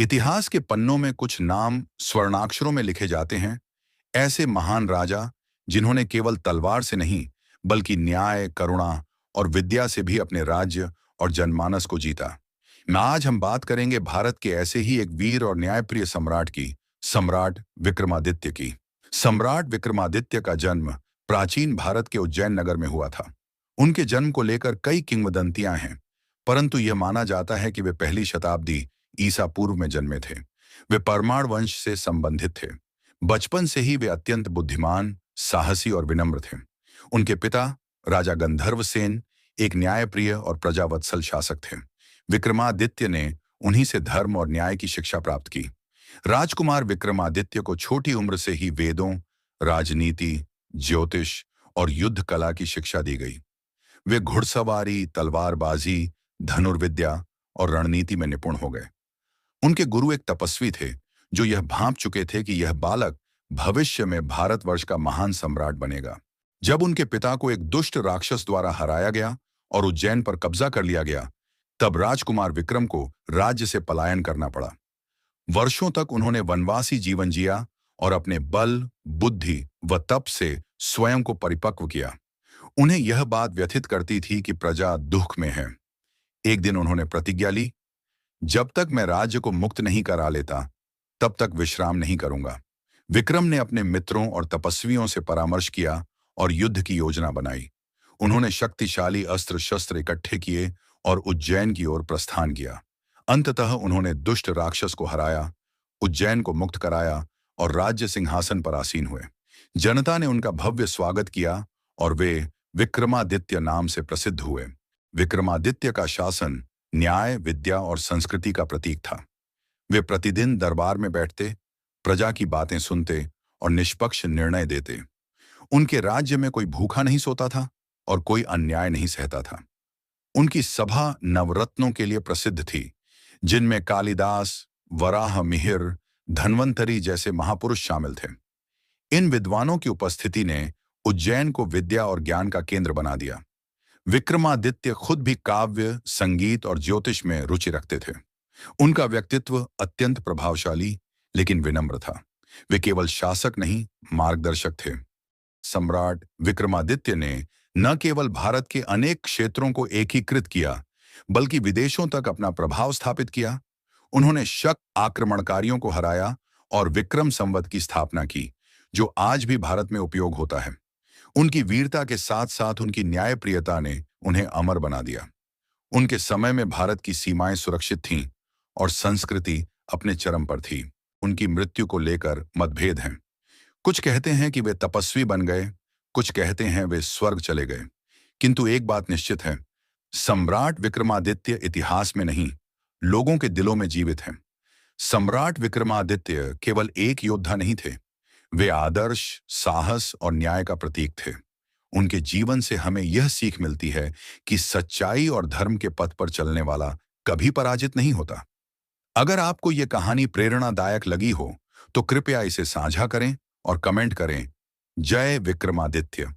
इतिहास के पन्नों में कुछ नाम स्वर्णाक्षरों में लिखे जाते हैं, ऐसे महान राजा जिन्होंने केवल तलवार से नहीं बल्कि न्याय, करुणा और विद्या से भी अपने राज्य और जनमानस को जीता। आज हम बात करेंगे भारत के ऐसे ही एक वीर और न्यायप्रिय सम्राट की, सम्राट विक्रमादित्य की। सम्राट विक्रमादित्य का जन्म प्राचीन भारत के उज्जैन नगर में हुआ था। उनके जन्म को लेकर कई किंवदंतियां हैं, परंतु यह माना जाता है कि वे पहली शताब्दी ईसा पूर्व में जन्मे थे। वे परमार वंश से संबंधित थे। बचपन से ही वे अत्यंत बुद्धिमान, साहसी और विनम्र थे। उनके पिता राजा गंधर्वसेन एक न्यायप्रिय और प्रजावत्सल शासक थे। विक्रमादित्य ने उन्हीं से धर्म और न्याय की शिक्षा प्राप्त की। राजकुमार विक्रमादित्य को छोटी उम्र से ही वेदों, राजनीति, ज्योतिष और युद्ध कला की शिक्षा दी गई। वे घुड़सवारी, तलवारबाजी, धनुर्विद्या और रणनीति में निपुण हो गए। उनके गुरु एक तपस्वी थे जो यह भांप चुके थे कि यह बालक भविष्य में भारतवर्ष का महान सम्राट बनेगा। जब उनके पिता को एक दुष्ट राक्षस द्वारा हराया गया और उज्जैन पर कब्जा कर लिया गया, तब राजकुमार विक्रम को राज्य से पलायन करना पड़ा। वर्षों तक उन्होंने वनवासी जीवन जिया और अपने बल, बुद्धि व तप से स्वयं को परिपक्व किया। उन्हें यह बात व्यथित करती थी कि प्रजा दुख में है। एक दिन उन्होंने प्रतिज्ञा ली, जब तक मैं राज्य को मुक्त नहीं करा लेता, तब तक विश्राम नहीं करूंगा। विक्रम ने अपने मित्रों और तपस्वियों से परामर्श किया और युद्ध की योजना बनाई। उन्होंने शक्तिशाली अस्त्र शस्त्र इकट्ठे किए और उज्जैन की ओर प्रस्थान किया। अंततः उन्होंने दुष्ट राक्षस को हराया, उज्जैन को मुक्त कराया और राज्य सिंहासन पर आसीन हुए। जनता ने उनका भव्य स्वागत किया और वे विक्रमादित्य नाम से प्रसिद्ध हुए। विक्रमादित्य का शासन न्याय, विद्या और संस्कृति का प्रतीक था। वे प्रतिदिन दरबार में बैठते, प्रजा की बातें सुनते और निष्पक्ष निर्णय देते। उनके राज्य में कोई भूखा नहीं सोता था और कोई अन्याय नहीं सहता था। उनकी सभा नवरत्नों के लिए प्रसिद्ध थी, जिनमें कालिदास, वराह मिहिर, धन्वंतरी जैसे महापुरुष शामिल थे। इन विद्वानों की उपस्थिति ने उज्जैन को विद्या और ज्ञान का केंद्र बना दिया। विक्रमादित्य खुद भी काव्य, संगीत और ज्योतिष में रुचि रखते थे। उनका व्यक्तित्व अत्यंत प्रभावशाली लेकिन विनम्र था। वे केवल शासक नहीं, मार्गदर्शक थे। सम्राट विक्रमादित्य ने न केवल भारत के अनेक क्षेत्रों को एकीकृत किया, बल्कि विदेशों तक अपना प्रभाव स्थापित किया। उन्होंने शक आक्रमणकारियों को हराया और विक्रम संवत की स्थापना की, जो आज भी भारत में उपयोग होता है। उनकी वीरता के साथ साथ उनकी न्यायप्रियता ने उन्हें अमर बना दिया। उनके समय में भारत की सीमाएं सुरक्षित थीं और संस्कृति अपने चरम पर थी। उनकी मृत्यु को लेकर मतभेद हैं। कुछ कहते हैं कि वे तपस्वी बन गए, कुछ कहते हैं वे स्वर्ग चले गए। किंतु एक बात निश्चित है, सम्राट विक्रमादित्य इतिहास में नहीं, लोगों के दिलों में जीवित हैं। सम्राट विक्रमादित्य केवल एक योद्धा नहीं थे, वे आदर्श, साहस और न्याय का प्रतीक थे। उनके जीवन से हमें यह सीख मिलती है कि सच्चाई और धर्म के पथ पर चलने वाला कभी पराजित नहीं होता। अगर आपको यह कहानी प्रेरणादायक लगी हो, तो कृपया इसे साझा करें और कमेंट करें। जय विक्रमादित्य।